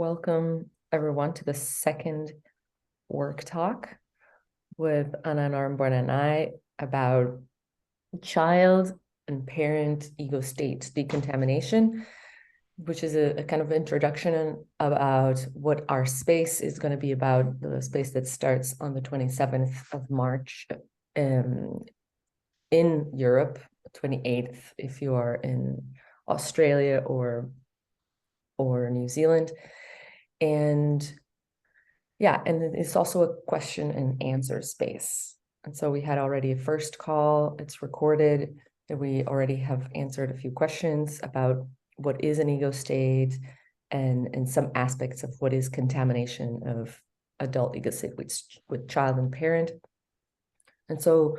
Welcome everyone to the second Worktalk with Anna Norambuena and I about child and parent ego state decontamination, which is a kind of introduction about what our space is going to be about, the space that starts on the 27th of March in Europe, 28th if you are in Australia or New Zealand. And yeah, and it's also a question and answer space. And so we had already a first call, it's recorded, and we already have answered a few questions about what is an ego state and some aspects of what is contamination of adult ego state with child and parent. And so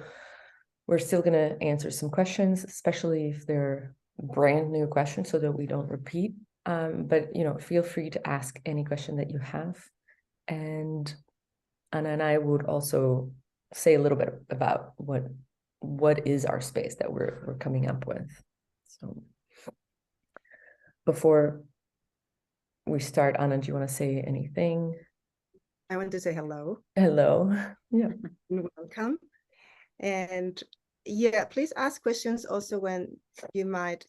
we're still going to answer some questions, especially if they're brand new questions so that we don't repeat. But feel free to ask any question that you have. And Anna and I would also say a little bit about what is our space that we're coming up with. So before we start, Anna, do you want to say anything? I want to say hello. Hello. Yeah. Welcome. And yeah, please ask questions also when you might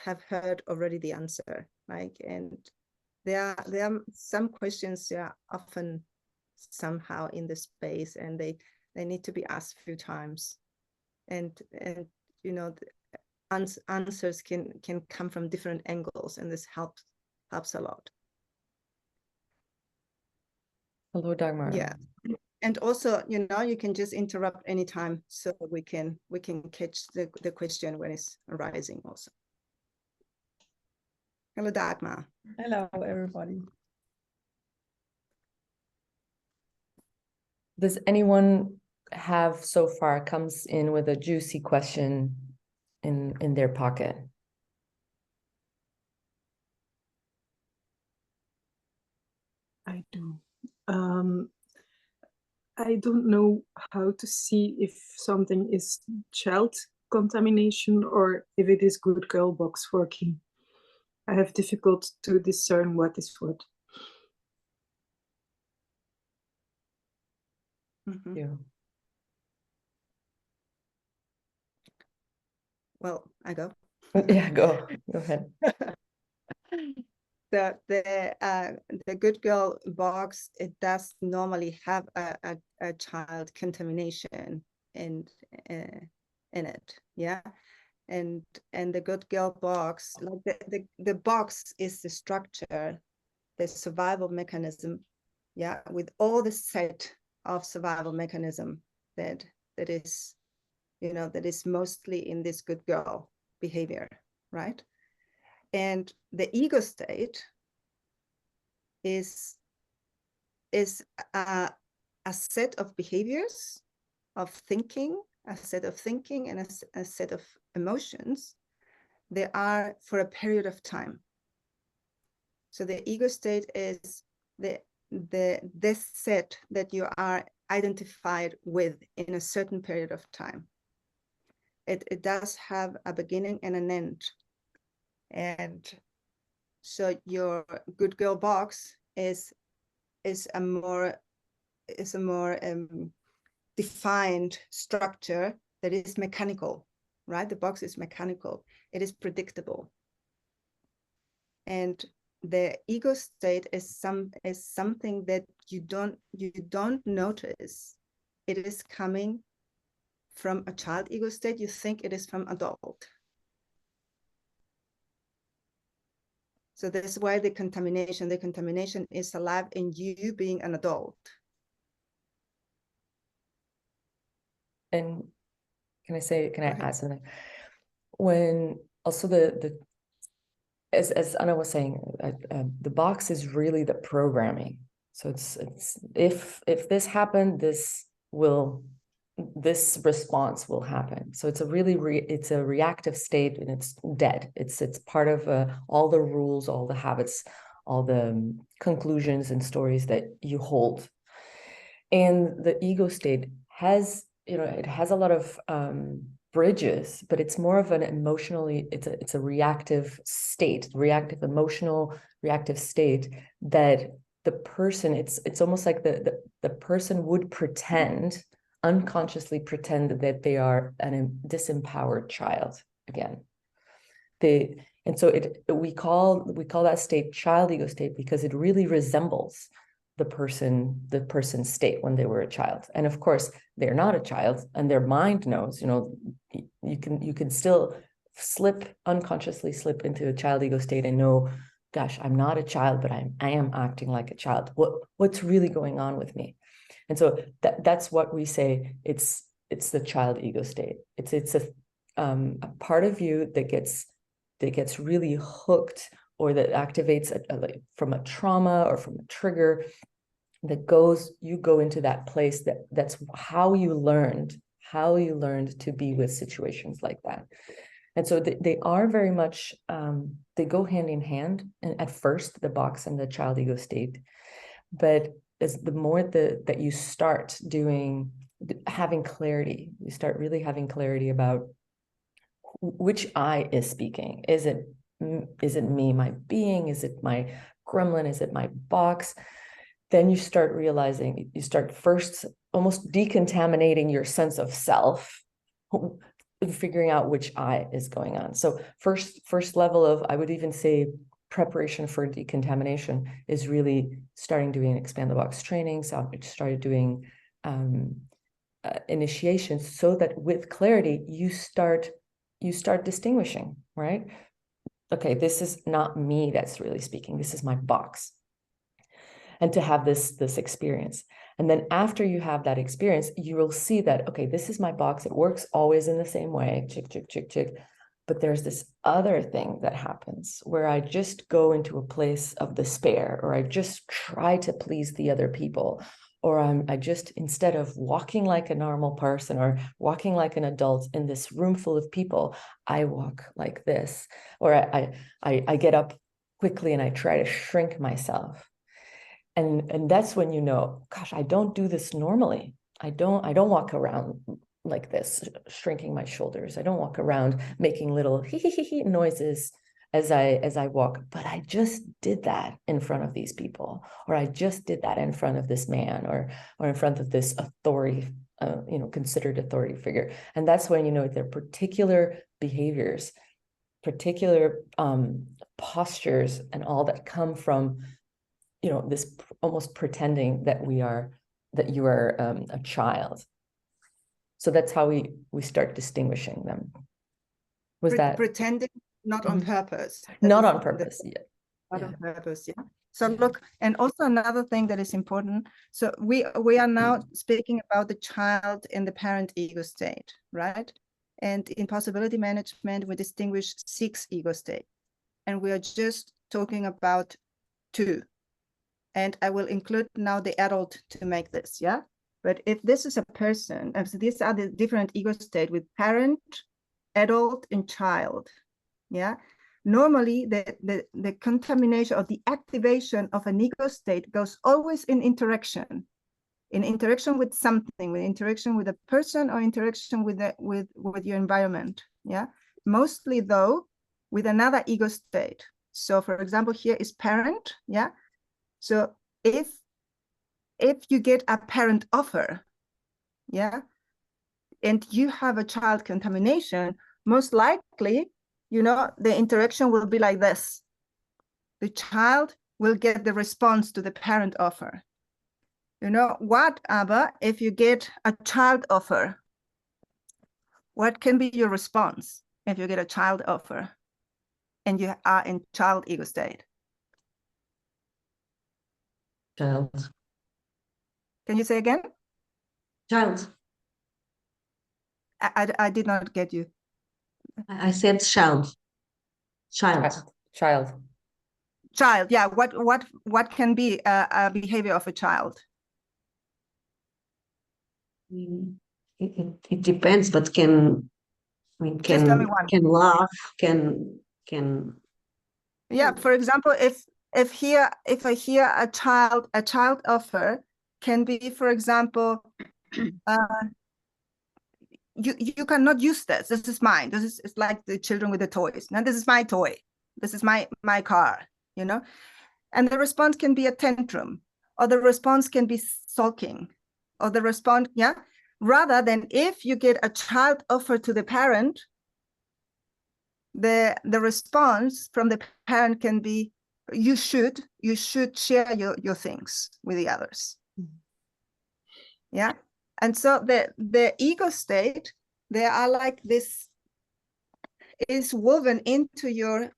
have heard already the answer. And there are some questions that are often somehow in the space and they need to be asked a few times. And the answers can come from different angles, and this helps a lot. Hello, Dagmar. Yeah. And also, you can just interrupt anytime so we can catch the question when it's arising also. Hello, Dagmar. Hello, everybody. Does anyone have so far comes in with a juicy question in their pocket? I do. I don't know how to see if something is child contamination or if it is good girl box working. I have difficult to discern what is what. Mm-hmm. Yeah. Well, I go. Yeah, go ahead. The good girl box, it does normally have a child contamination in it, yeah. And the good girl box, like the box is the structure, the survival mechanism, yeah, with all the set of survival mechanism that is, that is mostly in this good girl behavior, right? And the ego state is a set of behaviors, of thinking, a set of thinking and a set of emotions. They are for a period of time. So the ego state is this set that you are identified with in a certain period of time. It does have a beginning and an end. And so your good girl box is a more defined structure that is mechanical, right? The box is mechanical. It is predictable. And the ego state is something that you don't notice. It is coming from a child ego state. You think it is from adult. So that's why the contamination is alive in you being an adult. And can I add something? When also as Anna was saying, the box is really the programming. So it's if this happened, this response will happen. So it's a really it's a reactive state, and it's dead. It's part of all the rules, all the habits, all the conclusions and stories that you hold. And the ego state has, it has a lot of bridges, but it's more of an emotionally, it's a reactive state, emotional reactive state that the person, it's almost like the person would pretend, unconsciously pretend that they are a disempowered child again. And so we call that state child ego state because it really resembles the person's state when they were a child. And of course, they're not a child, and their mind knows, you can still unconsciously slip into a child ego state and know, gosh, I'm not a child, but I am acting like a child. What's really going on with me? And so that's what we say, it's the child ego state. It's a part of you that gets really hooked, or that activates from a trauma or from a trigger, you go into that place that's how you learned to be with situations like that. And so they are very much, they go hand in hand, and at first the box and the child ego state. But as the more that you start having clarity, you start really having clarity about which I is speaking. Is it me, my being? Is it my gremlin? Is it my box? Then you start realizing, you start first almost decontaminating your sense of self, figuring out which I is going on. So first level of, I would even say, preparation for decontamination is really starting doing expand the box training. So I started doing initiations, so that with clarity, you start distinguishing, right? Okay, this is not me that's really speaking. This is my box. And to have this experience. And then after you have that experience, you will see that, okay, this is my box. It works always in the same way, chick, chick, chick, chick. But there's this other thing that happens where I just go into a place of despair, or I just try to please the other people, or I just, instead of walking like a normal person or walking like an adult in this room full of people, I walk like this, or I get up quickly and I try to shrink myself. And that's when you know, gosh, I don't do this normally. I don't walk around like this, shrinking my shoulders. I don't walk around making little hee noises as I walk, but I just did that in front of these people, or I just did that in front of this man, or in front of this authority, considered authority figure. And that's when, there are particular behaviors, particular postures, and all that come from, this almost pretending that you are a child. So that's how we start distinguishing them. Was that pretending? Not on purpose. Not on purpose, yeah. Not on purpose, yeah. So look, and also another thing that is important. So we are now speaking about the child in the parent ego state, right? And in possibility management, we distinguish 6 ego states, and we are just talking about 2. And I will include now the adult to make this, yeah? But if this is a person, so these are the different ego states with parent, adult, and child, yeah? Normally, the contamination or the activation of an ego state goes always in interaction with something, with interaction with a person, or interaction with your environment, yeah? Mostly, though, with another ego state. So, for example, here is parent, yeah? So if you get a parent offer, yeah, and you have a child contamination, most likely, the interaction will be like this. The child will get the response to the parent offer. What, aber, if you get a child offer? What can be your response if you get a child offer and you are in child ego state? Child. Can you say again? Child. I did not get you. I said child. Child. Yeah. What can be a behavior of a child? It depends, but can laugh, can. Yeah. For example, if I hear a child offer, can be, for example, you cannot use this. This is mine. It's like the children with the toys. Now this is my toy. This is my car, you know? And the response can be a tantrum, or the response can be sulking, or the response, yeah? Rather than if you get a child offer to the parent, the response from the parent can be, you should share your things with the others. Yeah. And so the ego state, they are like this, is woven into your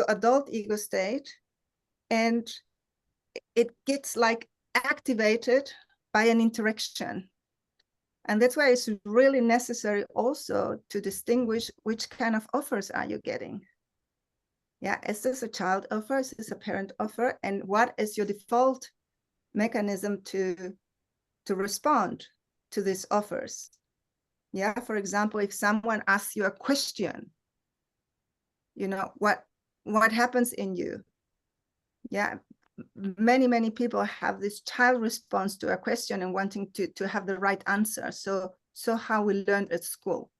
adult ego state, and it gets like activated by an interaction. And that's why it's really necessary also to distinguish which kind of offers are you getting. Yeah, is this a child offer? Is this a parent offer? And what is your default mechanism to respond to these offers? Yeah, for example, if someone asks you a question, you know, what happens in you? Yeah, many people have this child response to a question and wanting to have the right answer. So how we learned at school.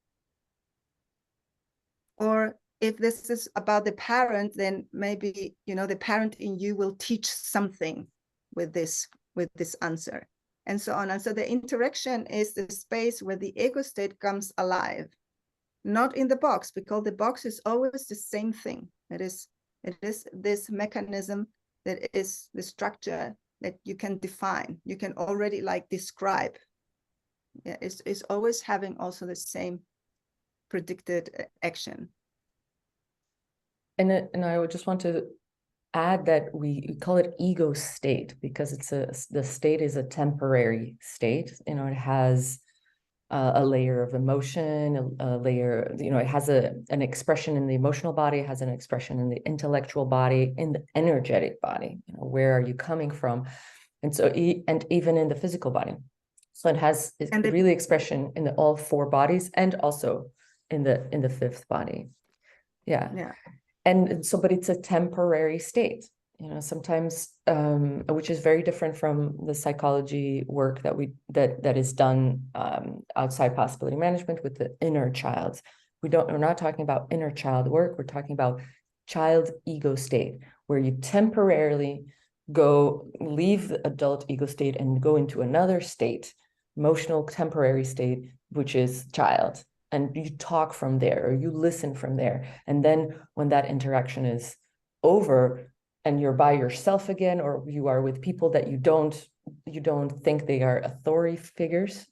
Or if this is about the parent, then maybe, you know, the parent in you will teach something with this answer, and so on. And so the interaction is the space where the ego state comes alive, not in the box, because the box is always the same thing. It is this mechanism that is the structure that you can define, you can already like describe. Yeah, it's always having also the same predicted action. And I would just want to add that we call it ego state because the state is a temporary state. You know, it has a layer of emotion, a layer, you know, it has an expression in the emotional body, it has an expression in the intellectual body, in the energetic body. You know, where are you coming from? And so, and even in the physical body. So it has really expression in all four bodies and also in the fifth body. Yeah. And so, but it's a temporary state, you know, sometimes, which is very different from the psychology work that is done outside possibility management with the inner child. We're not talking about inner child work. We're talking about child ego state, where you temporarily leave the adult ego state and go into another state, emotional temporary state, which is child. And you talk from there, or you listen from there. And then when that interaction is over and you're by yourself again, or you are with people that you don't think they are authority figures,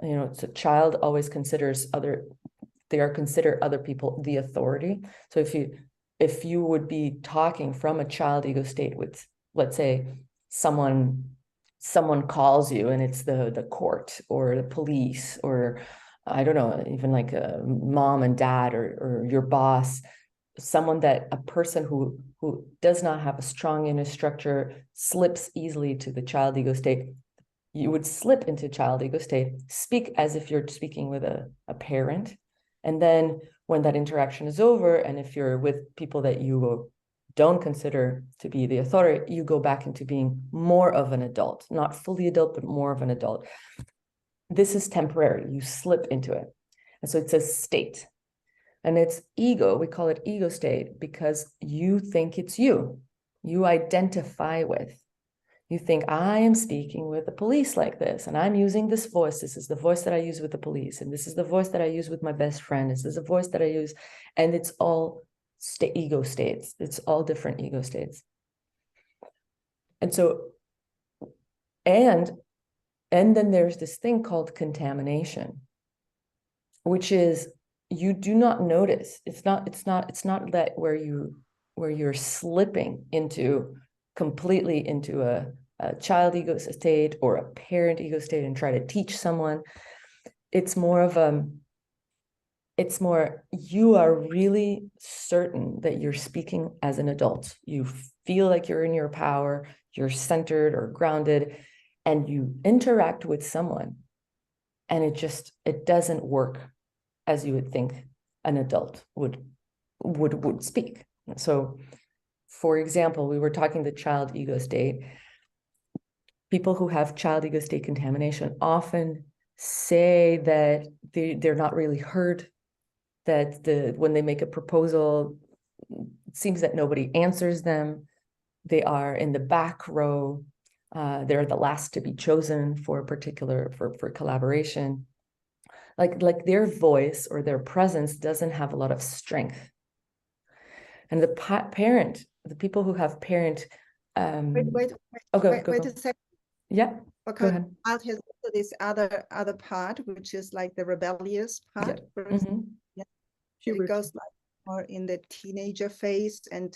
you know, so child always considers consider other people the authority. So if you would be talking from a child ego state with, let's say, someone calls you and it's the court or the police, or I don't know, even like a mom and dad or your boss, a person who does not have a strong inner structure slips easily to the child ego state. You would slip into child ego state, speak as if you're speaking with a parent. And then when that interaction is over, and if you're with people that you don't consider to be the authority, you go back into being more of an adult, not fully adult, but more of an adult. This is temporary. You slip into it. And so it's a state. And it's ego. We call it ego state because you think it's you. You identify with. You think, I am speaking with the police like this, and I'm using this voice. This is the voice that I use with the police. And this is the voice that I use with my best friend. This is a voice that I use. And it's all ego states. It's all different ego states. And so, and then there's this thing called contamination, which is you do not notice. It's not that where you're slipping completely into a child ego state or a parent ego state and try to teach someone. It's more you are really certain that you're speaking as an adult. You feel like you're in your power, you're centered or grounded, and you interact with someone, and it doesn't work as you would think an adult would speak. So, for example, we were talking the child ego state. People who have child ego state contamination often say that they're not really heard, that when they make a proposal, it seems that nobody answers them. They are in the back row. They're the last to be chosen for a particular, for collaboration. Like their voice or their presence doesn't have a lot of strength. And the parent, the people who have parent, Wait a second. Yeah, Because go ahead. child has also this other part, which is like the rebellious part. Yeah. Mm-hmm. Yeah. It goes like more in the teenager phase, and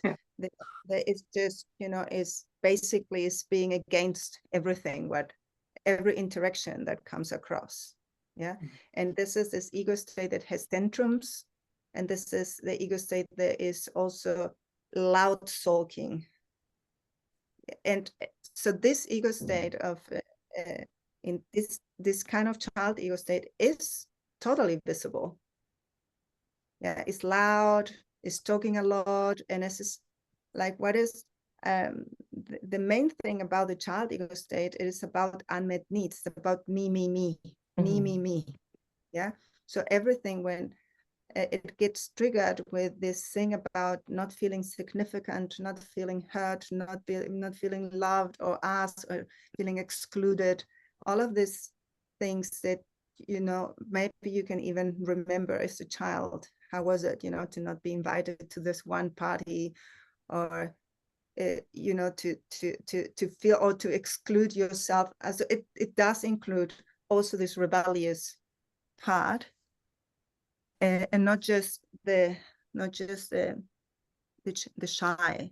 it's just, you know, is basically is being against everything, every interaction that comes across. Yeah. And this is this ego state that has tantrums, and this is the ego state that is also loud sulking. And so this ego state of in this kind of child ego state is totally visible. Yeah, it's loud, it's talking a lot, and this is like, what is the main thing about the child ego state? It is about unmet needs. It's about me, me. Yeah. So everything, when it gets triggered with this thing about not feeling significant, not feeling heard, not feeling loved or asked, or feeling excluded, all of these things that, you know, maybe you can even remember as a child. How was it, you know, to not be invited to this one party, or you know, to feel or to exclude yourself? As it does include also this rebellious part. And not just the shy,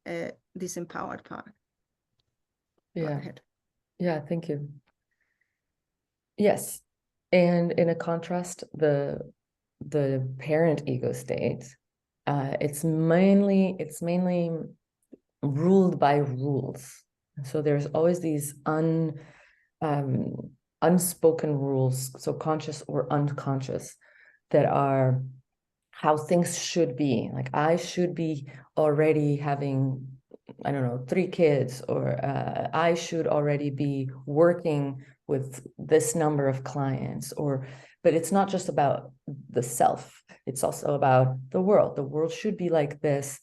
disempowered part. Yeah. Go ahead. Yeah, thank you. Yes. And in a contrast, the parent ego state, it's mainly ruled by rules. So there's always these unspoken rules, so conscious or unconscious, that are how things should be. Like, I should be already having, I don't know, 3 kids, or I should already be working with this number of clients, but it's not just about the self, it's also about the world. The world should be like this.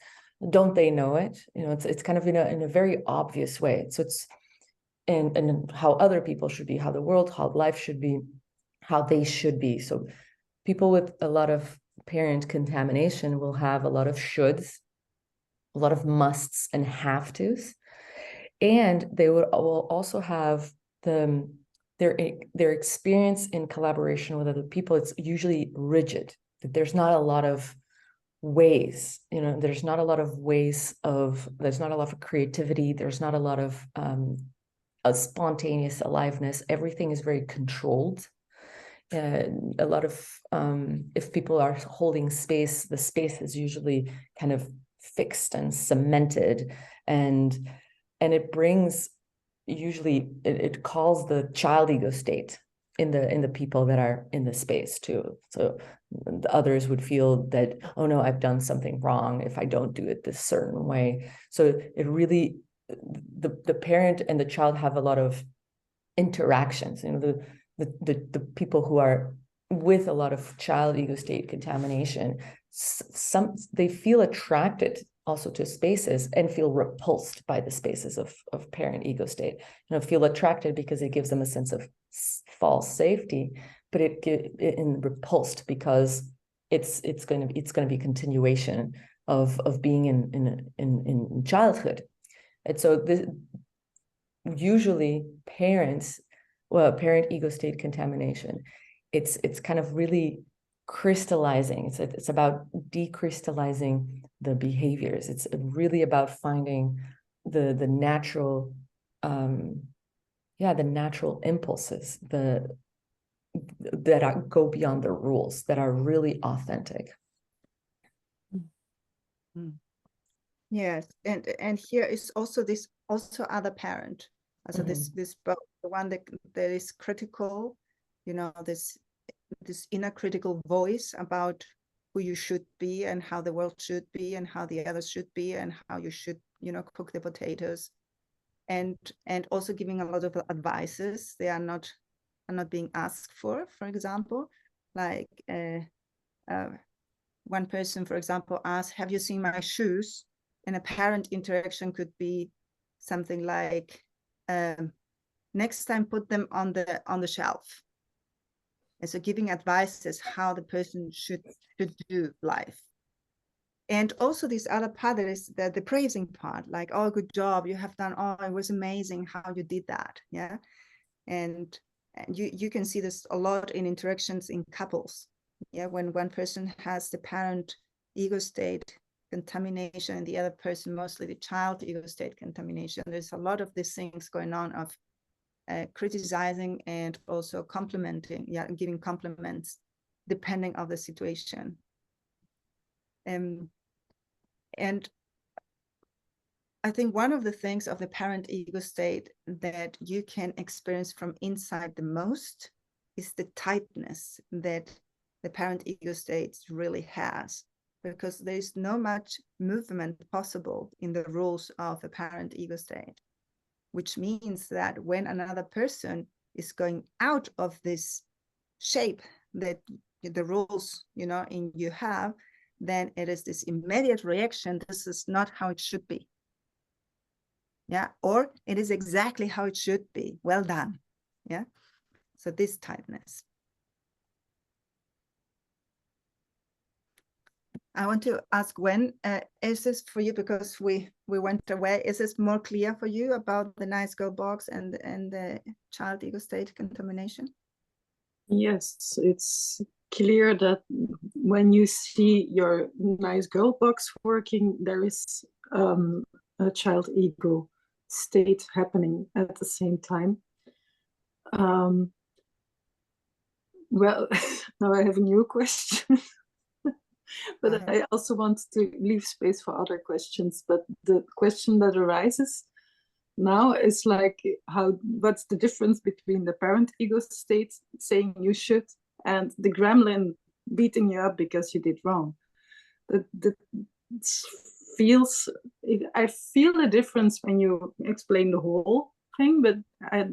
Don't they know it? You know, it's kind of in a very obvious way. So it's and how other people should be, how the world, how life should be, how they should be. So people with a lot of parent contamination will have a lot of shoulds, a lot of musts and have tos, and they will also have their experience in collaboration with other people. It's usually rigid. That there's not a lot of ways, you know, there's not a lot of creativity, there's not a lot of a spontaneous aliveness. Everything is very controlled. A lot of if people are holding space, the space is usually kind of fixed and cemented, and it brings, usually it calls the child ego state in the people that are in the space too. So the others would feel that, oh no, I've done something wrong if I don't do it this certain way. So it really, the parent and the child have a lot of interactions. You know, the people who are with a lot of child ego state contamination, they feel attracted also to spaces and feel repulsed by the spaces of parent ego state. You know, feel attracted because it gives them a sense of false safety, but in repulsed because it's going to be continuation of being in childhood. And so usually parent ego state contamination, it's kind of really crystallizing. It's about decrystallizing the behaviors. It's really about finding the natural the natural impulses that go beyond the rules, that are really authentic. Yes, and here is also this other parent. So this the one that is critical, you know, this inner critical voice about who you should be and how the world should be and how the others should be and how you should, you know, cook the potatoes, and also giving a lot of advices. They are not are not being asked for example, like one person, for example, asks, have you seen my shoes? And a parent interaction could be something like, next time put them on the shelf. And so giving advice is how the person should do life. And also this other part that is the praising part, like, oh, good job, you have done, oh, it was amazing how you did that. Yeah. And you can see this a lot in interactions in couples. Yeah, when one person has the parent ego state contamination and the other person, mostly the child ego state contamination, there's a lot of these things going on of criticizing and also complimenting, yeah, giving compliments depending on the situation. And I think one of the things of the parent ego state that you can experience from inside the most is the tightness that the parent ego state really has, because there's no much movement possible in the rules of the parent ego state, which means that when another person is going out of this shape that the rules, in you have, then it is this immediate reaction. This is not how it should be. Yeah, or it is exactly how it should be. Well done. Yeah, so this tightness. I want to ask, when is this for you, because we went away, is this more clear for you about the nice girl box and the child ego state contamination? Yes, it's clear that when you see your nice girl box working, there is a child ego state happening at the same time. Well, now I have a new question. But I also want to leave space for other questions. But the question that arises now is like, what's the difference between the parent ego state saying you should and the gremlin beating you up because you did wrong? I feel a difference when you explain the whole thing, but I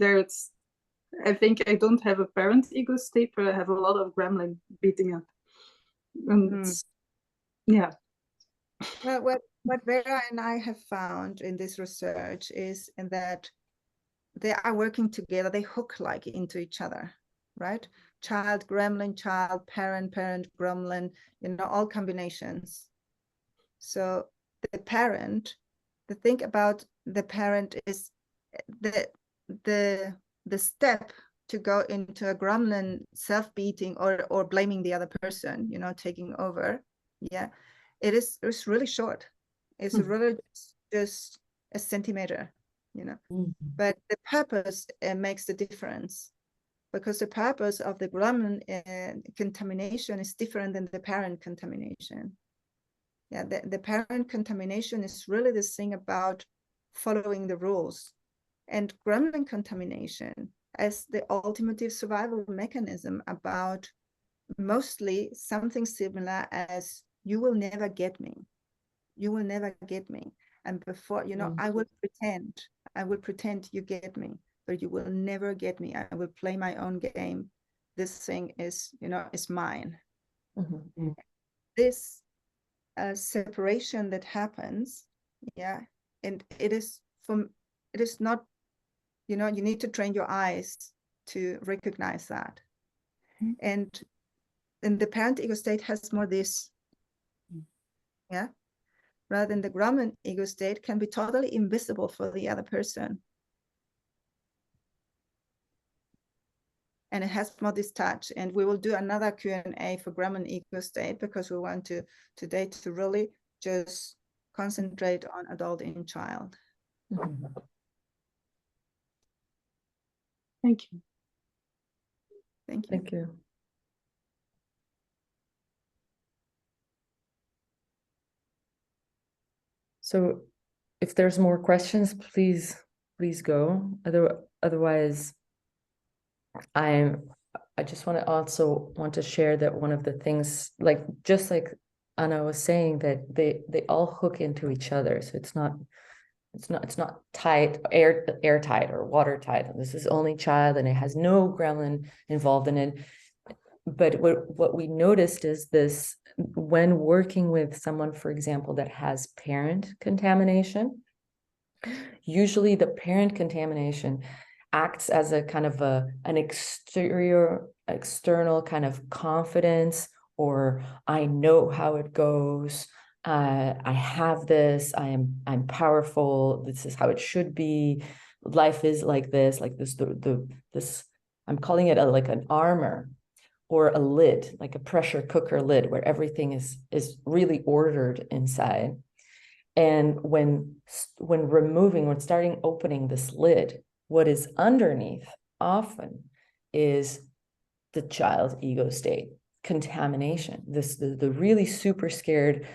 think I don't have a parent ego state, but I have a lot of gremlin beating up. And yeah. Well, what Vera and I have found in this research is that they are working together. They hook like into each other, right? Child, gremlin, child, parent, gremlin, all combinations. So the parent, the thing about the parent is the step to go into a gremlin self-beating or blaming the other person, taking over. Yeah, it's really short. It's really just a centimeter, but the purpose makes the difference, because the purpose of the gremlin contamination is different than the parent contamination. Yeah, the parent contamination is really this thing about following the rules, and gremlin contamination as the ultimate survival mechanism about mostly something similar as, you will never get me. You will never get me. And before, I will pretend you get me, but you will never get me. I will play my own game. This thing is, is mine. Mm-hmm. This separation that happens, yeah, and it is not, you need to train your eyes to recognize that. And the parent ego state has more this, yeah, rather than the gremlin ego state can be totally invisible for the other person. And it has more this touch. And we will do another Q&A for gremlin ego state, because we want to today to really just concentrate on adult and child. Mm-hmm. Thank you. Thank you. Thank you. So if there's more questions, please go. Otherwise, I just want to share that one of the things, just like Anna was saying, that they all hook into each other. So it's not it's not tight, airtight or watertight. This is only child, and it has no gremlin involved in it. But what we noticed is this: when working with someone, for example, that has parent contamination, usually the parent contamination acts as a kind of an external kind of confidence, or I know how it goes. I have this. I'm powerful. This is how it should be. Life is like this. This. I'm calling it like an armor, or a lid, like a pressure cooker lid, where everything is really ordered inside. And when starting opening this lid, what is underneath often is the child's ego state, contamination, the really super scared.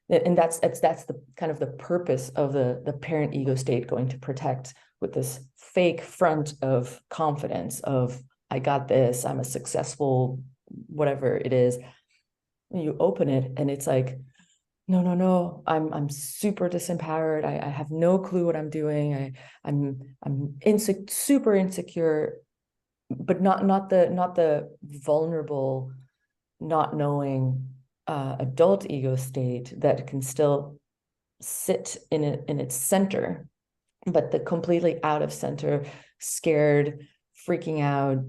And that's the kind of the purpose of the parent ego state, going to protect with this fake front of confidence of, I got this, I'm a successful, whatever it is. You open it and it's like, no, I'm super disempowered. I have no clue what I'm doing. I'm super insecure, but not the vulnerable, not knowing adult ego state that can still sit in its center, but the completely out of center, scared, freaking out,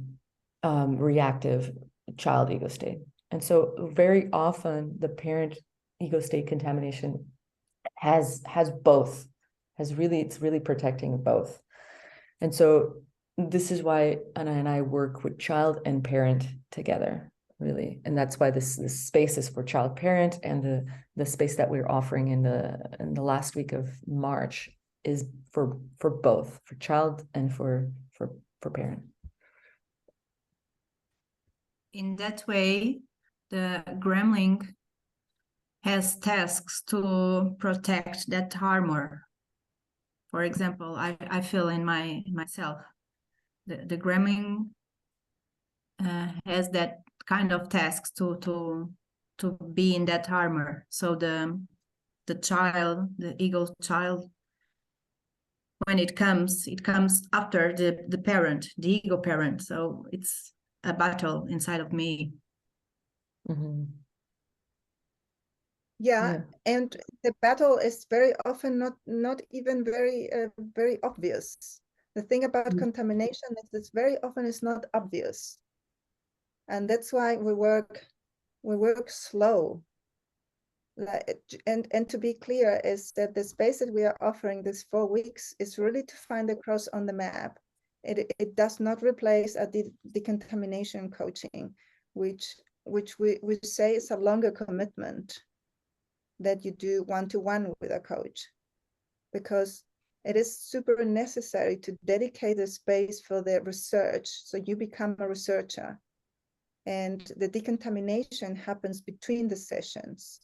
reactive child ego state. And so very often the parent ego state contamination has both, it's really protecting both. And so this is why Anna and I work with child and parent together, really. And that's why this space is for child parent, and the space that we're offering in the last week of March is for both, for child and for parent. In that way, the gremlin has tasks to protect that armor. For example, I feel in myself, the gremlin has that kind of tasks to be in that armor. So the child, the ego child, when it comes after the parent, the ego parent. So it's a battle inside of me. Mm-hmm. Yeah, and the battle is very often not even very obvious. The thing about contamination is that very often it's not obvious, and that's why we work slow. And to be clear, is that the space that we are offering this 4 weeks is really to find the cross on the map. It does not replace a decontamination coaching, which we say is a longer commitment that you do one-to-one with a coach, because it is super necessary to dedicate a space for the research, so you become a researcher. And the decontamination happens between the sessions,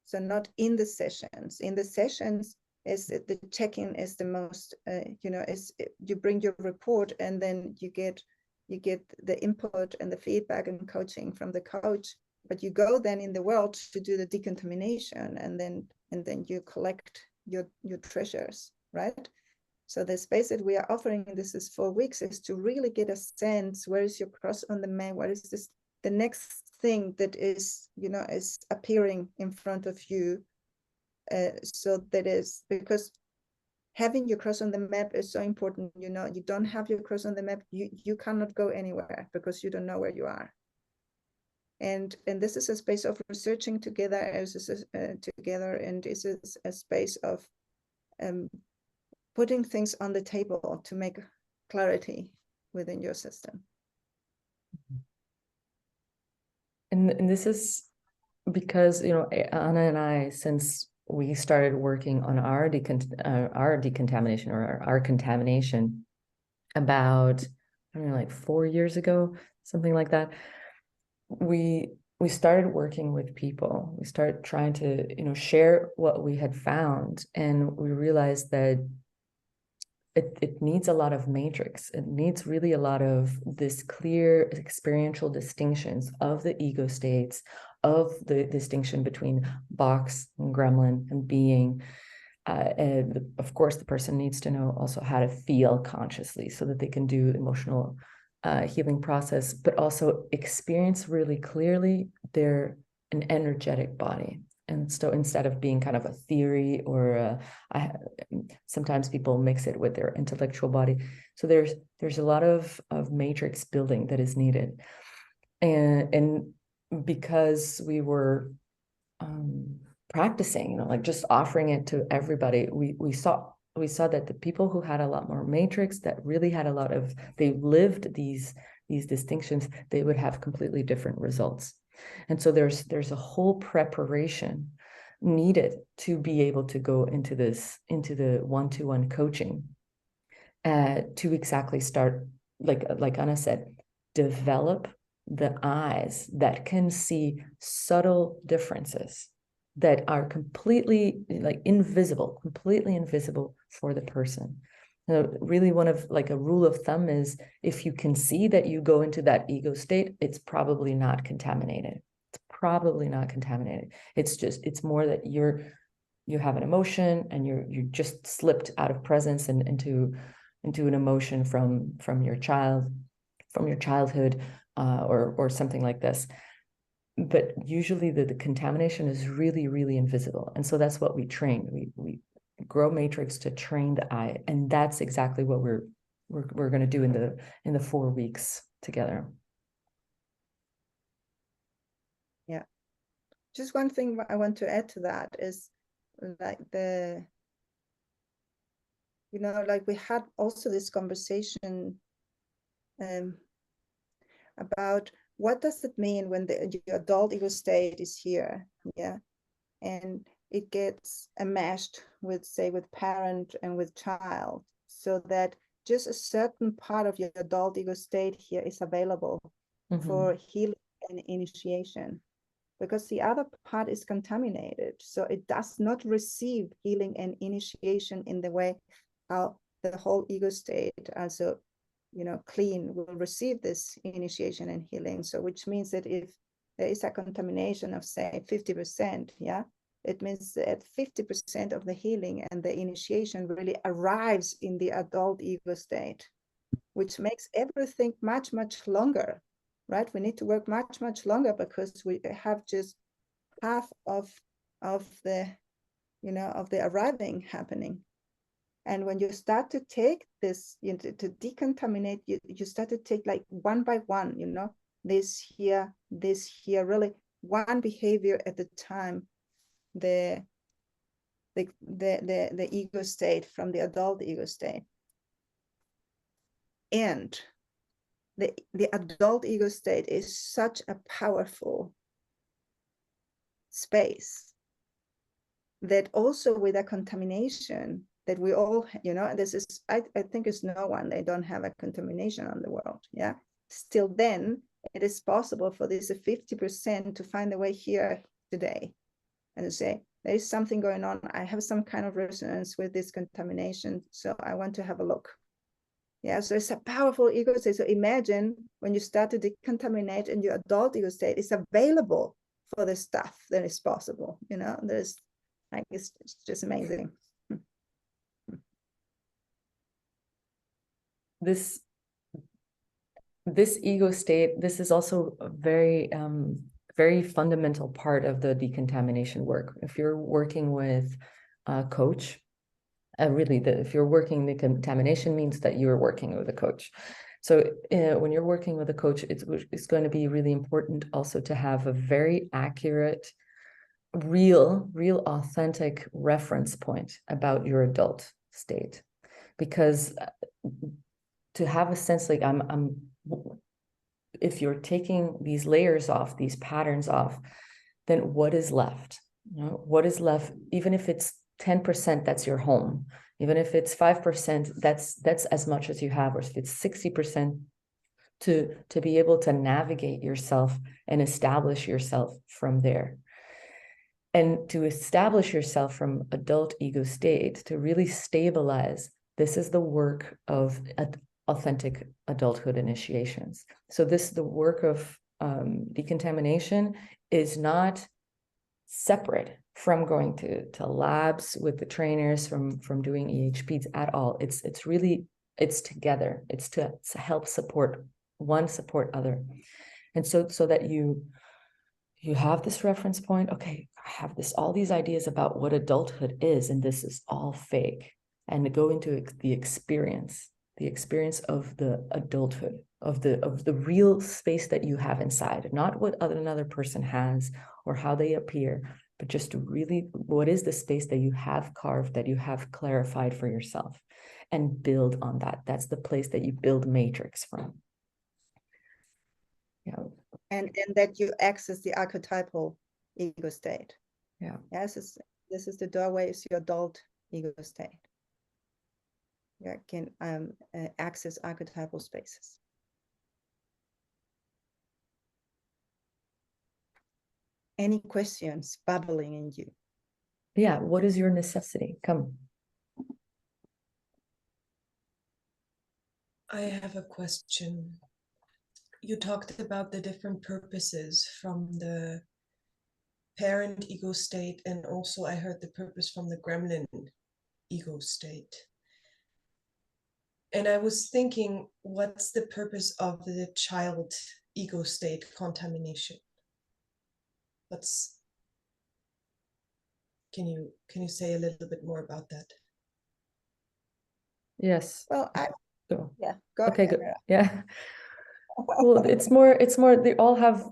so not in the sessions. In the sessions, is the check-in is the most, you bring your report, and then you get the input and the feedback and coaching from the coach. But you go then in the world to do the decontamination, and then you collect your treasures, right? So the space that we are offering, this is 4 weeks, is to really get a sense, where is your cross on the map? What is this, the next thing that is, is appearing in front of you? So that is, because having your cross on the map is so important. You don't have your cross on the map, you cannot go anywhere, because you don't know where you are. And this is a space of researching together, and this is a space of putting things on the table to make clarity within your system. And this is because, Anna and I, since we started working on our decontamination, or our contamination, about, I don't know, like 4 years ago, something like that, we started working with people. We started trying to, share what we had found, and we realized that it needs a lot of matrix. It needs really a lot of this clear experiential distinctions of the ego states, of the distinction between box and gremlin and being, And of course, the person needs to know also how to feel consciously so that they can do emotional healing process, but also experience really clearly they're an energetic body. And so instead of being kind of a theory or sometimes people mix it with their intellectual body. So there's a lot of matrix building that is needed. And because we were practicing, like just offering it to everybody, we saw that the people who had a lot more matrix, that really had a lot of, they lived these distinctions, they would have completely different results. And so there's a whole preparation needed to be able to go into the one-to-one coaching to exactly start, like Anna said, develop the eyes that can see subtle differences that are completely completely invisible for the person. Really, one of a rule of thumb is, if you can see that you go into that ego state, it's probably not contaminated. It's probably not contaminated. It's more that you have an emotion and you just slipped out of presence and into an emotion from your childhood or something like this. But usually the contamination is really, really invisible. And so that's what we train. We grow matrix to train the eye. And that's exactly what we're going to do in the 4 weeks together. Yeah. Just one thing I want to add to that is we had also this conversation about what does it mean when the adult ego state is here, yeah, and it gets enmeshed with, say, with parent and with child, so that just a certain part of your adult ego state here is available for healing and initiation, because the other part is contaminated, so it does not receive healing and initiation in the way how the whole ego state, also clean, will receive this initiation and healing. So which means that if there is a contamination of, say, 50%, yeah, it means that 50% of the healing and the initiation really arrives in the adult ego state, which makes everything much, much longer, right? We need to work much, much longer because we have just half of the arriving happening. And when you start to take this, to decontaminate, you start to take like one by one, this here, really one behavior at a time, the ego state from the adult ego state. And the adult ego state is such a powerful space that also with a contamination that we all, this is, I think it's no one, they don't have a contamination on the world, yeah. Still then, it is possible for this 50% to find a way here today and to say, there is something going on, I have some kind of resonance with this contamination, so I want to have a look. Yeah, so it's a powerful ego state. So imagine when you start to decontaminate and your adult ego state is available for the stuff that is possible, there's it's just amazing. This ego state, this is also a very very fundamental part of the decontamination work. If you're working with a coach, if you're working the contamination means that you're working with a coach. So when you're working with a coach, it's going to be really important also to have a very accurate, real authentic reference point about your adult state, because to have a sense, like if you're taking these layers off, these patterns off, then what is left? What is left? Even if it's 10%, that's your home. Even if it's 5%, that's as much as you have. Or if it's 60%, to be able to navigate yourself and establish yourself from there. And to establish yourself from adult ego state, to really stabilize, this is the work of authentic adulthood initiations. So the work of decontamination is not separate from going to labs with the trainers, from doing EHPs at all. It's really, it's together. It's to help support one, support other. And so that you have this reference point. Okay, I have all these ideas about what adulthood is, and this is all fake. And to go into the experience of the adulthood, of the real space that you have inside, not what another person has or how they appear, but just really, what is the space that you have carved, that you have clarified for yourself, and build on that. That's the place that you build matrix from. Yeah. And that you access the archetypal ego state. Yeah. Yes, this is the doorway, is your adult ego state. You can access archetypal spaces. Any questions bubbling in you? Yeah, what is your necessity? Come. I have a question. You talked about the different purposes from the parent ego state, and also I heard the purpose from the gremlin ego state. And I was thinking, what's the purpose of the child ego state contamination? Can you say a little bit more about that? Yes. Well, Go. yeah, go Okay, ahead. good. Yeah. Well, it's more, they all have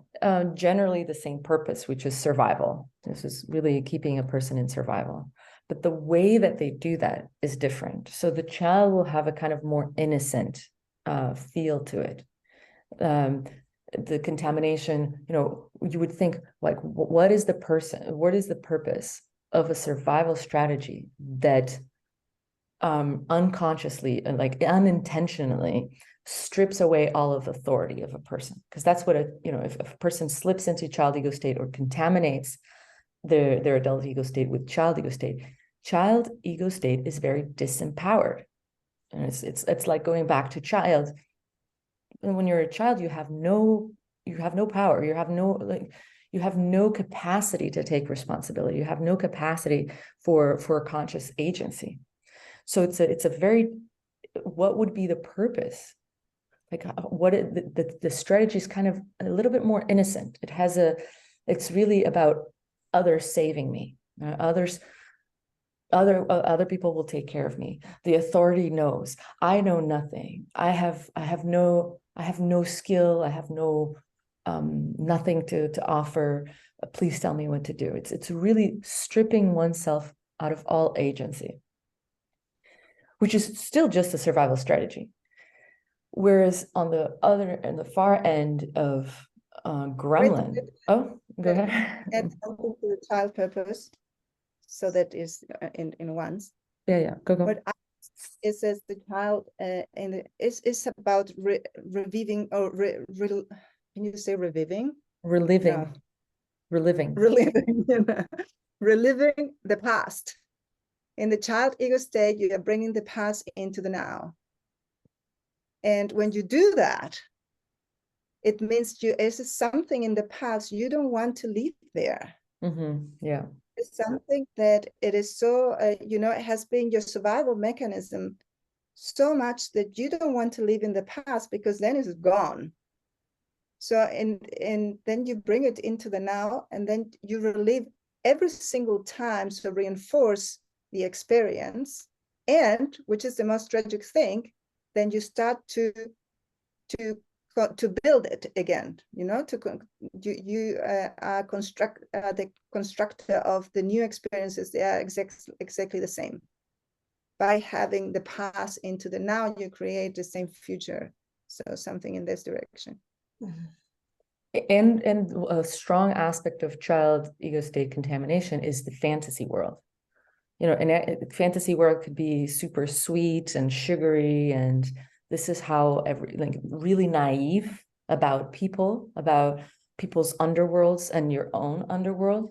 generally the same purpose, which is survival. This is really keeping a person in survival. But the way that they do that is different. So the child will have a kind of more innocent feel to it. The contamination, you would think, like, what is the purpose of a survival strategy that unconsciously and like unintentionally strips away all of authority of a person? Because that's what if a person slips into child ego state or contaminates their adult ego state with child ego state is very disempowered. And it's like going back to child. And when you're a child, you have no power. You have no capacity to take responsibility. You have no capacity for conscious agency. So it's a very, what would be the purpose? Like the strategy is kind of a little bit more innocent. It's really about others saving me. Other people will take care of me. The authority knows. I know nothing. I have no skill. I have no nothing to offer. Please tell me what to do. It's really stripping oneself out of all agency, which is still just a survival strategy. Whereas on the far end of gremlin, go ahead. Add something to the child purpose, so that is in once. Yeah, go. But it says the child it's about reviving or can you say reviving? Reliving. No. Reliving the past. In the child ego state, you are bringing the past into the now. And when you do that, it means is something in the past you don't want to leave there. Mm-hmm. Yeah. It's something that it is so, it has been your survival mechanism so much that you don't want to live in the past, because then it's gone. So, and then you bring it into the now, and then you relive every single time, so reinforce the experience. And which is the most tragic thing, then you start to build it again, you are the constructor of the new experiences. They are exactly the same. By having the past into the now, you create the same future. So something in this direction. Mm-hmm. And a strong aspect of child ego state contamination is the fantasy world. And a fantasy world could be super sweet and sugary, and this is how really naive about people's underworlds and your own underworld.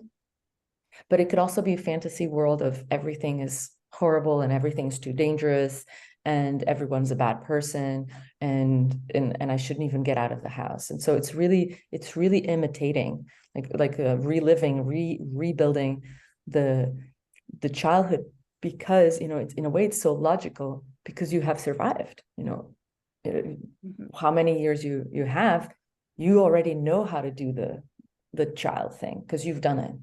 But it could also be a fantasy world of everything is horrible and everything's too dangerous and everyone's a bad person and I shouldn't even get out of the house. And so it's really imitating, reliving, rebuilding the childhood, because, you know, it's in a way it's so logical, because you have survived, you know, how many years you have, you already know how to do the child thing because you've done it.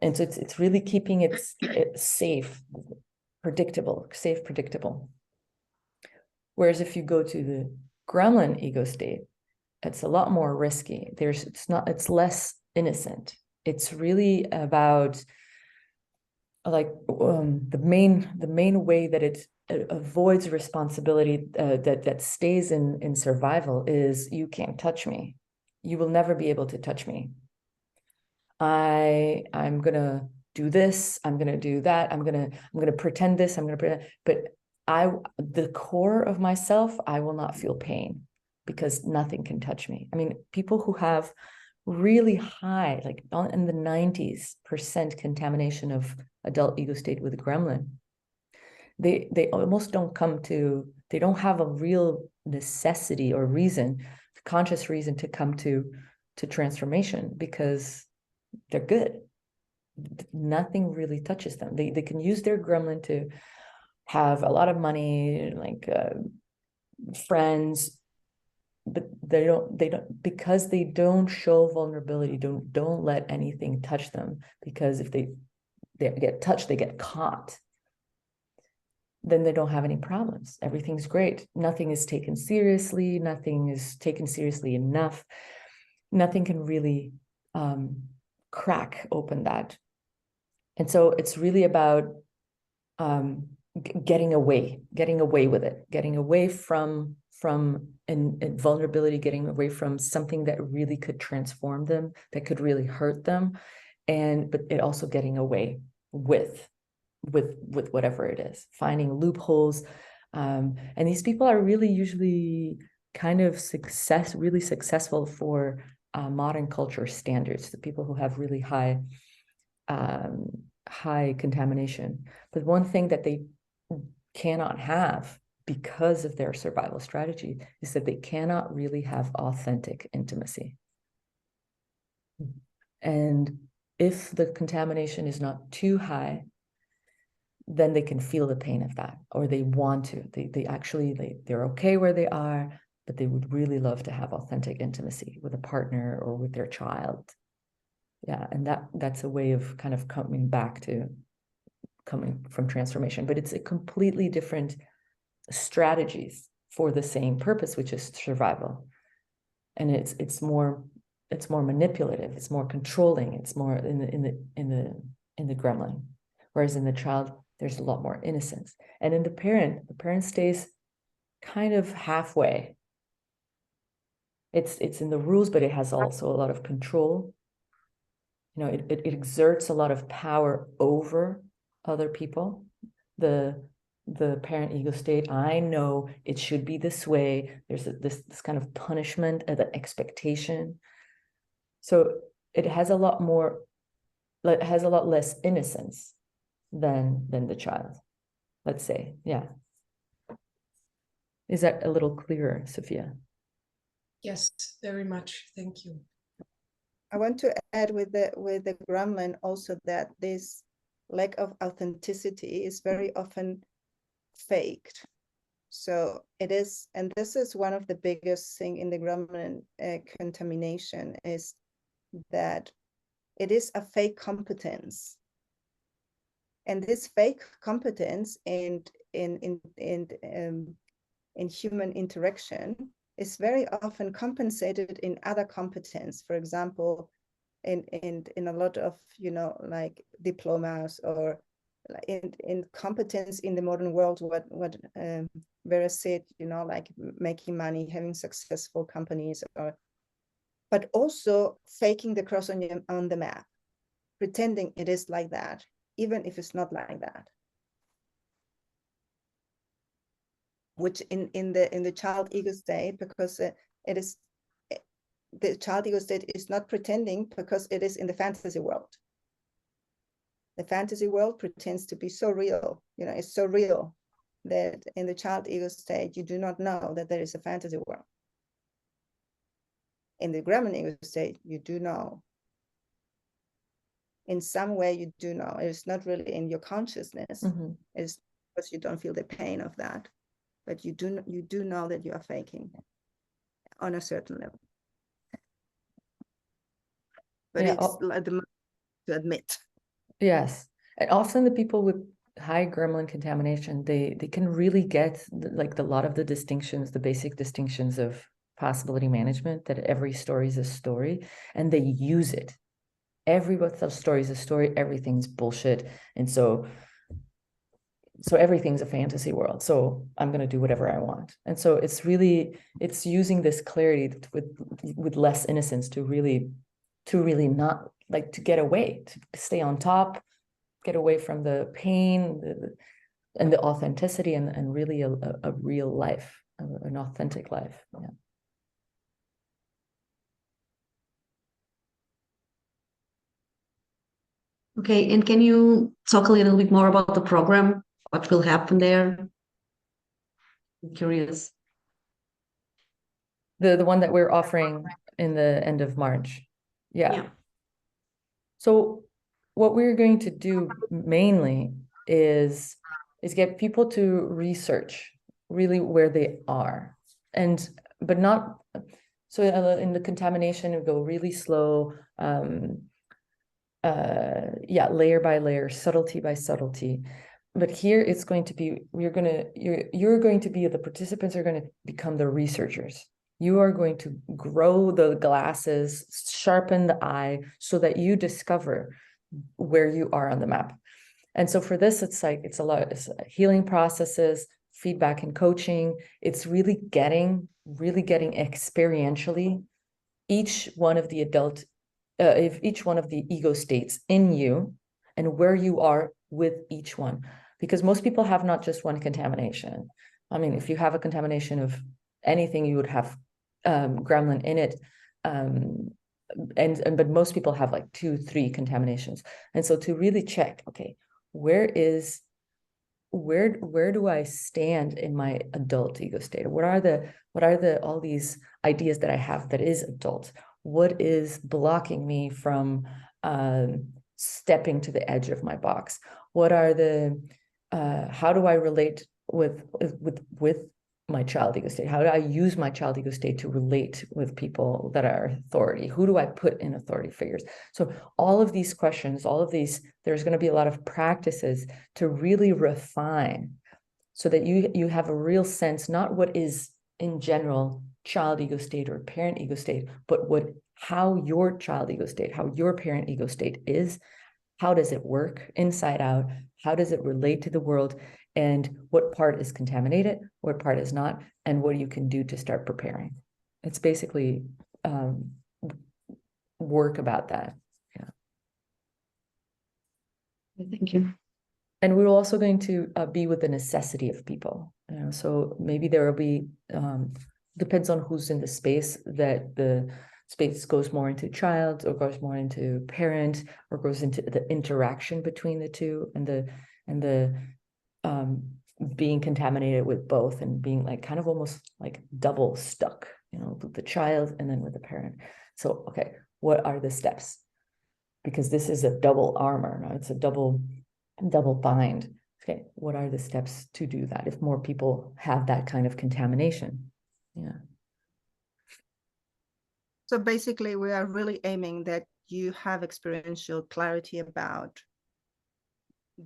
And so it's really keeping it safe, predictable. Whereas if you go to the gremlin ego state, it's a lot more risky. It's less innocent. It's really about, like, the main way that it avoids responsibility, that stays in survival, is you can't touch me. You will never be able to touch me. I'm gonna do this, I'm gonna do that, I'm gonna pretend this, I'm gonna pretend, but the core of myself, I will not feel pain, because nothing can touch me. I mean, people who have really high, like in the 90% contamination of adult ego state with gremlin, they almost they don't have a real necessity or reason, conscious reason, to come to transformation, because they're good. Nothing really touches them. They can use their gremlin to have a lot of money, like friends, but they don't, because they don't show vulnerability, don't let anything touch them, because if they get touched, they get caught, then they don't have any problems. Everything's great. Nothing is taken seriously. Nothing is taken seriously enough. Nothing can really crack open that. And so it's really about getting away with it, getting away from vulnerability, getting away from something that really could transform them, that could really hurt them, but it also getting away with whatever it is, finding loopholes. And these people are really usually kind of really successful for modern culture standards, the people who have really high contamination. But one thing that they cannot have, because of their survival strategy, is that they cannot really have authentic intimacy. And if the contamination is not too high, then they can feel the pain of that, or they want to. They're okay where they are, but they would really love to have authentic intimacy with a partner or with their child. Yeah, and that's a way of kind of coming from transformation, but it's a completely different strategies for the same purpose, which is survival. And it's more manipulative, it's more controlling, it's more in the gremlin, whereas in the child there's a lot more innocence. And in the parent stays kind of halfway. It's in the rules, but it has also a lot of control. You know, it exerts a lot of power over other people. The parent ego state, I know it should be this way. There's this kind of punishment, the expectation. So it has a lot less innocence than the child, let's say. Yeah. Is that a little clearer, Sophia? Yes, very much. Thank you. I want to add with the gremlin also that this lack of authenticity is very often faked. So it is, and this is one of the biggest thing in the gremlin contamination, is that it is a fake competence. And this fake competence in human interaction is very often compensated in other competence. For example, in a lot of, you know, like diplomas, or in competence in the modern world, what Vera said, you know, like making money, having successful companies, but also faking the cross on the map, pretending it is like that, even if it's not like that. Which in the child ego state, because the child ego state is not pretending, because it is in the fantasy world. The fantasy world pretends to be so real, you know, it's so real that in the child ego state, you do not know that there is a fantasy world. In the gremlin ego state, you do know. in some way you do know. It's not really in your consciousness. Mm-hmm. It's because you don't feel the pain of that, but you do know that you are faking on a certain level. But Yeah, it's like the to admit. yes. And often the people with high gremlin contamination, they can really get like a lot of the distinctions, the basic distinctions of possibility management, that every story is a story, and they use it. Every story is a story, everything's bullshit. And so everything's a fantasy world. So I'm going to do whatever I want. And so it's using this clarity with less innocence to really not like to get away, to stay on top, get away from the pain and the authenticity and really a real life, an authentic life. Yeah. Okay, and can you talk a little bit more about the program? What will happen there? I'm curious. The one that we're offering in the end of March. Yeah. So what we're going to do mainly is get people to research really where they are, but not so in the contamination we go really slow, layer by layer, subtlety by subtlety. But here it's going to be, you're going to be, the participants are going to become the researchers. You are going to grow the glasses, sharpen the eye so that you discover where you are on the map. And so for this, it's healing processes, feedback and coaching. It's really getting experientially each one of the each one of the ego states in you and where you are with each one. Because most people have not just one contamination. I mean, if you have a contamination of anything, you would have gremlin in it. But most people have like 2-3 contaminations. And so to really check, okay, where do I stand in my adult ego state? What are the all these ideas that I have that is adult? What is blocking me from stepping to the edge of my box? What are how do I relate with my child ego state? How do I use my child ego state to relate with people that are authority? Who do I put in authority figures? So all of these questions, there's going to be a lot of practices to really refine so that you have a real sense, not what is in general child ego state or parent ego state, but how your child ego state, how your parent ego state is. How does it work inside out? How does it relate to the world? And what part is contaminated, what part is not, and what you can do to start preparing. It's basically work about that. Yeah. Thank you. And we're also going to be with the necessity of people. So maybe there will be, depends on who's in the space, that the space goes more into child or goes more into parent or goes into the interaction between the two and the being contaminated with both and being like kind of almost like double stuck, with the child and then with the parent. So, okay, what are the steps? Because this is a double armor, no? It's a double bind. Okay, what are the steps to do that if more people have that kind of contamination? Yeah. So basically, we are really aiming that you have experiential clarity about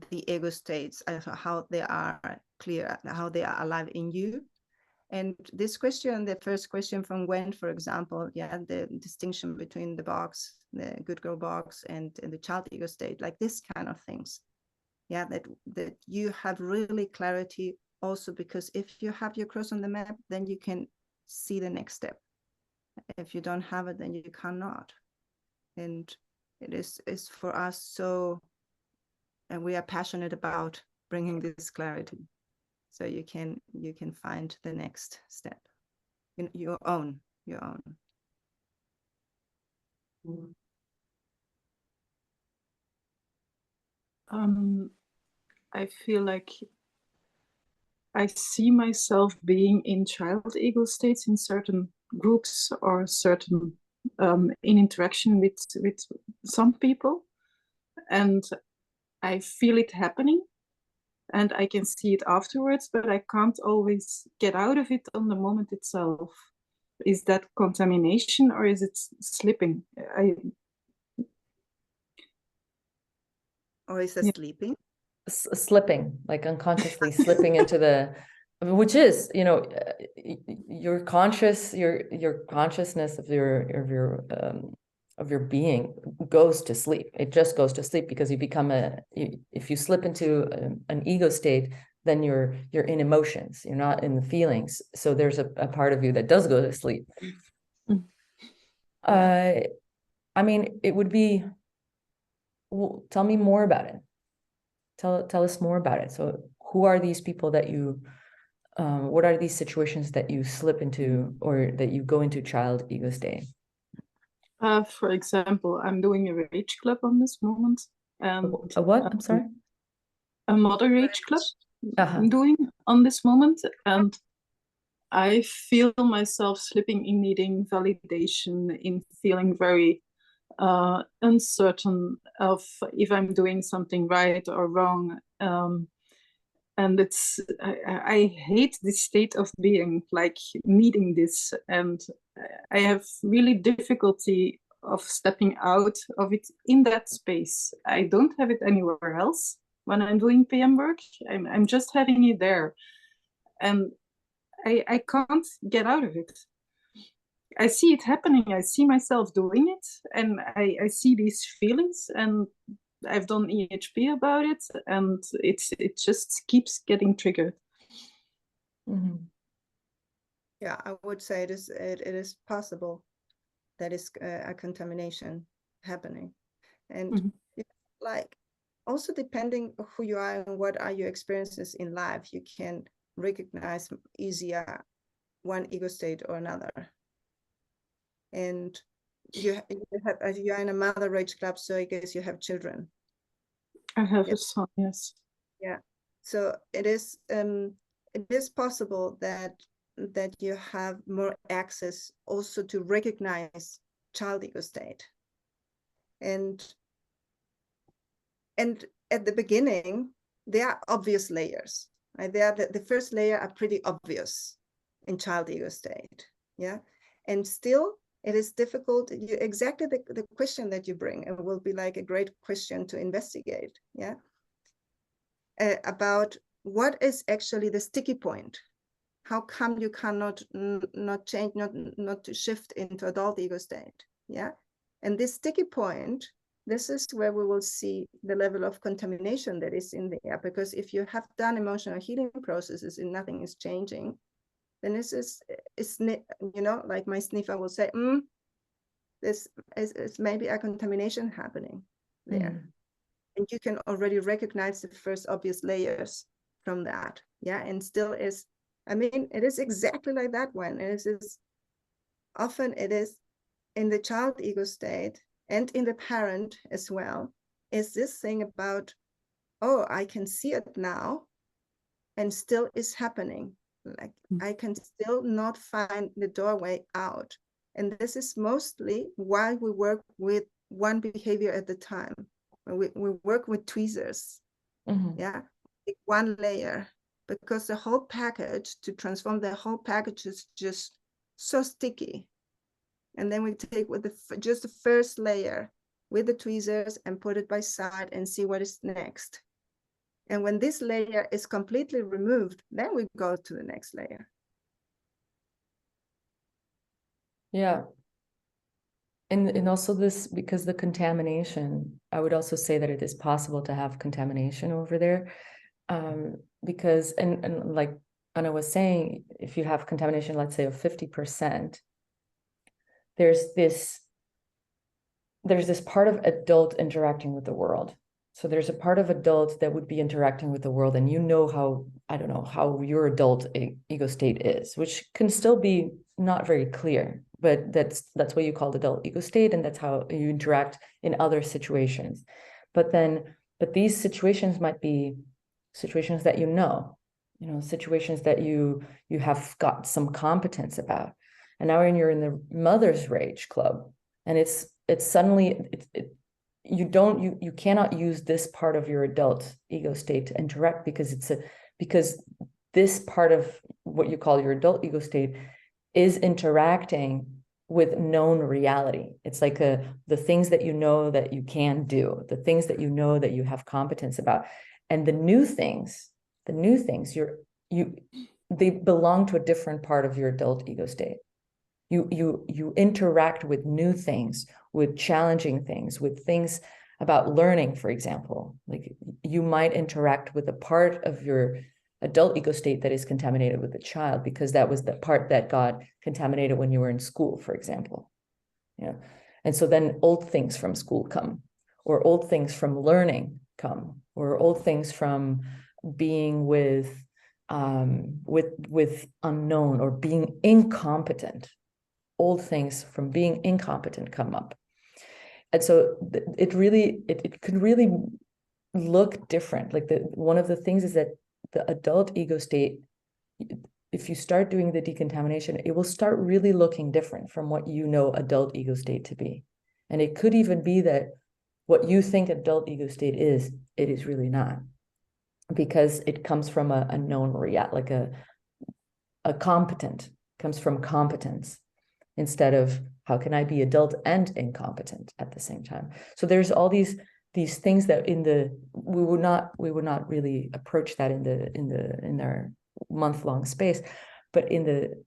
the ego states, how they are clear, how they are alive in you. And this question, the first question from Gwen, for example, the distinction between the box, the good girl box, and the child ego state, like this kind of things. Yeah, that you have really clarity also, because if you have your cross on the map, then you can see the next step. If you don't have it, then you cannot. And it is for us so, and we are passionate about bringing this clarity, so you can find the next step, your own. I feel like I see myself being in child ego states in certain groups or certain in interaction with some people, and I feel it happening and I can see it afterwards, but I can't always get out of it on the moment itself. Is that contamination or is it slipping? Or is it sleeping? Slipping, like unconsciously slipping into the, which is, you know, your consciousness of your being goes to sleep. It just goes to sleep because you become if you slip into an ego state, then you're in emotions, you're not in the feelings. So there's a part of you that does go to sleep. I mean, it would be, well, tell me more about it. Tell us more about it. So who are these people that you, what are these situations that you slip into or that you go into child ego state? For example, I'm doing a rage club on this moment. And a what? I'm sorry? A mother rage club Uh-huh. I'm doing on this moment. And I feel myself slipping in needing validation, in feeling very uncertain of if I'm doing something right or wrong. And I hate this state of being, like needing this. And I have really difficulty of stepping out of it in that space. I don't have it anywhere else when I'm doing PM work. I'm just having it there. And I can't get out of it. I see it happening. I see myself doing it, and I see these feelings, and I've done EHP about it, and it just keeps getting triggered. Mm-hmm. Yeah, I would say it is possible that is a contamination happening, and like also depending on who you are and what are your experiences in life, you can recognize easier one ego state or another. And you're in a mother rage club, so I guess you have children. I have a son, yes. Yeah, so it is possible that you have more access also to recognize child ego state. And at the beginning, there are obvious layers. Right? The first layer are pretty obvious in child ego state. Yeah, and still it is difficult. Exactly the question that you bring, it will be like a great question to investigate. Yeah, about what is actually the sticky point. How come you cannot not change, not to shift into adult ego state? Yeah, and this sticky point, this is where we will see the level of contamination that is in there. Because if you have done emotional healing processes and nothing is changing, then this is you know, like my sniffer will say, this is maybe a contamination happening there. And you can already recognize the first obvious layers from that. Yeah, and still is, I mean, it is exactly like that one. It is often it is in the child ego state and in the parent as well, is this thing about, oh, I can see it now and still is happening. Like I can still not find the doorway out. And this is mostly why we work with one behavior at the time. We work with tweezers. Yeah, one layer, because the whole package, to transform the whole package, is just so sticky. And then we take with just the first layer with the tweezers and put it by side and see what is next. And when this layer is completely removed, then we go to the next layer. Yeah. And also this, because the contamination, I would also say that it is possible to have contamination over there. Because, and like Anna was saying, if you have contamination, let's say of 50%, there's this part of adult interacting with the world. So there's a part of adult that would be interacting with the world, and you know how, I don't know, how your adult ego state is, which can still be not very clear, but that's what you call adult ego state, and that's how you interact in other situations. But these situations might be situations that you know, situations that you have got some competence about. And now when you're in the mother's rage club, and it's suddenly you cannot use this part of your adult ego state to interact, because this part of what you call your adult ego state is interacting with known reality. It's like the things that you know that you can do, the things that you know that you have competence about, and the new things they belong to a different part of your adult ego state. You interact with new things, with challenging things, with things about learning, for example. Like you might interact with a part of your adult ego state that is contaminated with the child, because that was the part that got contaminated when you were in school, for example. Yeah. And so then old things from school come, or old things from learning come, or old things from being with unknown or being incompetent. Old things from being incompetent come up. And so it could really look different. Like one of the things is that the adult ego state, if you start doing the decontamination, it will start really looking different from what you know adult ego state to be. And it could even be that what you think adult ego state is, it is really not, because it comes from a known reality, like a competent, comes from competence, instead of how can I be adult and incompetent at the same time. So there's all these things that we would not really approach that in our month-long space, but in the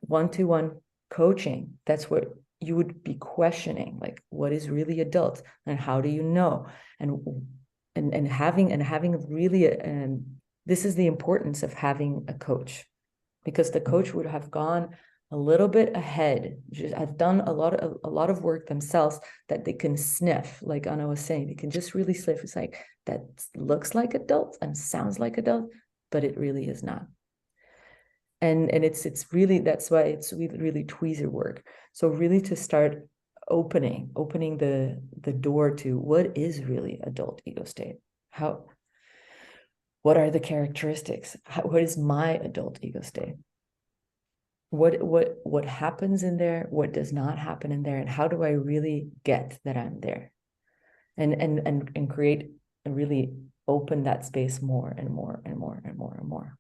one-to-one coaching, that's what you would be questioning, like what is really adult and how do you know, and having really this is the importance of having a coach, because the coach would have gone a little bit ahead, just have done a lot of work themselves, that they can sniff, like Anna was saying, they can just really sniff. It's like, that looks like adult and sounds like adult, but it really is not. And it's really, that's why it's really tweezer work. So really to start opening the door to what is really adult ego state. What are the characteristics? What is my adult ego state? What happens in there, what does not happen in there, and how do I really get that I'm there, and create and really open that space more and more and more and more and more.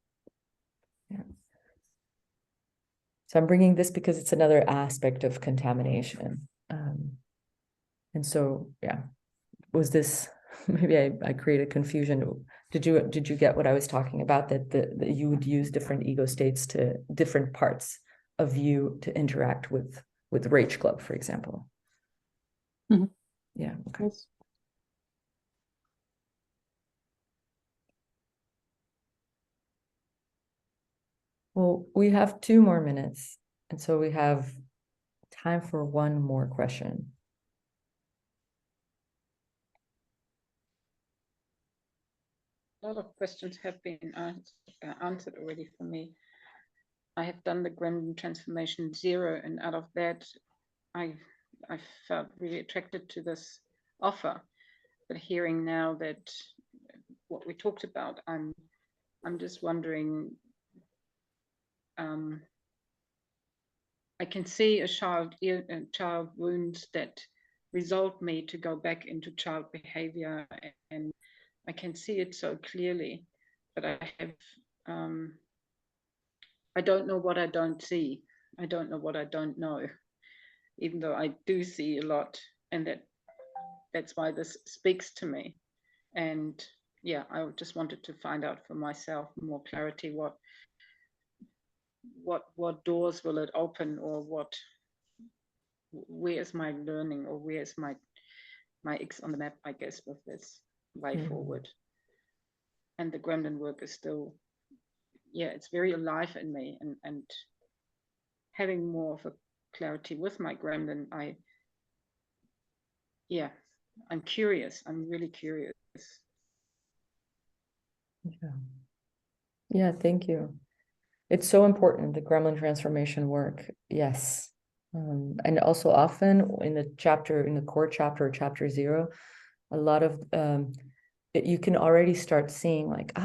Yeah. So I'm bringing this because it's another aspect of contamination, and so yeah, was this maybe I created confusion? Did you get what I was talking about, that you would use different ego states to different parts of you to interact with Rage Club, for example? Mm-hmm. Yeah. Okay. Yes. Well, we have 2 more minutes, and so we have time for one more question. A lot of questions have been answered already for me. I have done the gremlin transformation 0, and out of that, I felt really attracted to this offer. But hearing now that what we talked about, I'm just wondering. I can see a child wounds that result me to go back into child behavior, and I can see it so clearly, but I have, I don't know what I don't see. I don't know what I don't know, even though I do see a lot, and that's why this speaks to me. And yeah, I just wanted to find out for myself more clarity, what doors will it open, or where's my learning, or where's my X on the map, I guess, with this way forward. And the gremlin work is still, yeah, it's very alive in me, and having more of a clarity with my gremlin, I'm curious. I'm really curious. Yeah, thank you. It's so important, the gremlin transformation work. Yes. And also often in the core chapter, or chapter 0, a lot of you can already start seeing like,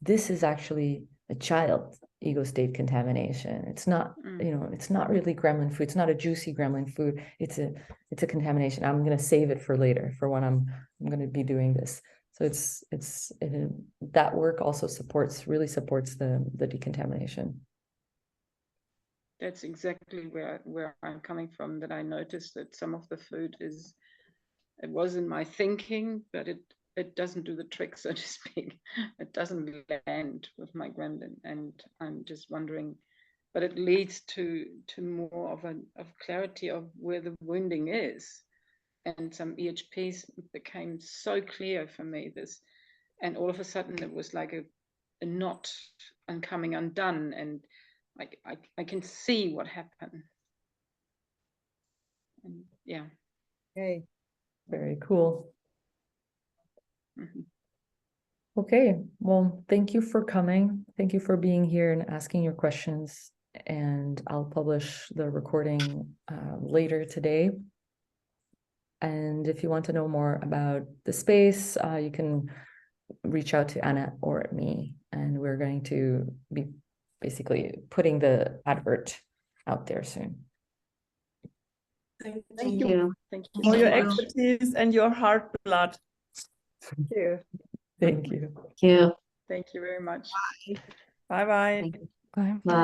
this is actually a child ego state contamination. It's not, it's not really gremlin food. It's not a juicy gremlin food. It's a contamination. I'm going to save it for later, for when I'm going to be doing this. So that work also really supports the decontamination. That's exactly where I'm coming from, that I noticed that some of the food it was in my thinking, but it doesn't do the trick, so to speak. It doesn't land with my gremlin, and I'm just wondering, but it leads to more of clarity of where the wounding is, and some EHPs became so clear for me. And all of a sudden it was like a knot and coming undone, and I can see what happened. And yeah. Okay. Very cool. Mm-hmm. Okay, well, thank you for coming. Thank you for being here and asking your questions. And I'll publish the recording later today. And if you want to know more about the space, you can reach out to Anna or me. And we're going to be basically putting the advert out there soon. Thank Thank you. you. Thank you For so your much. expertise and your hard blood. Thank you. Thank you. Thank you. Thank you very much. Bye-bye. Thank you. Bye. Bye.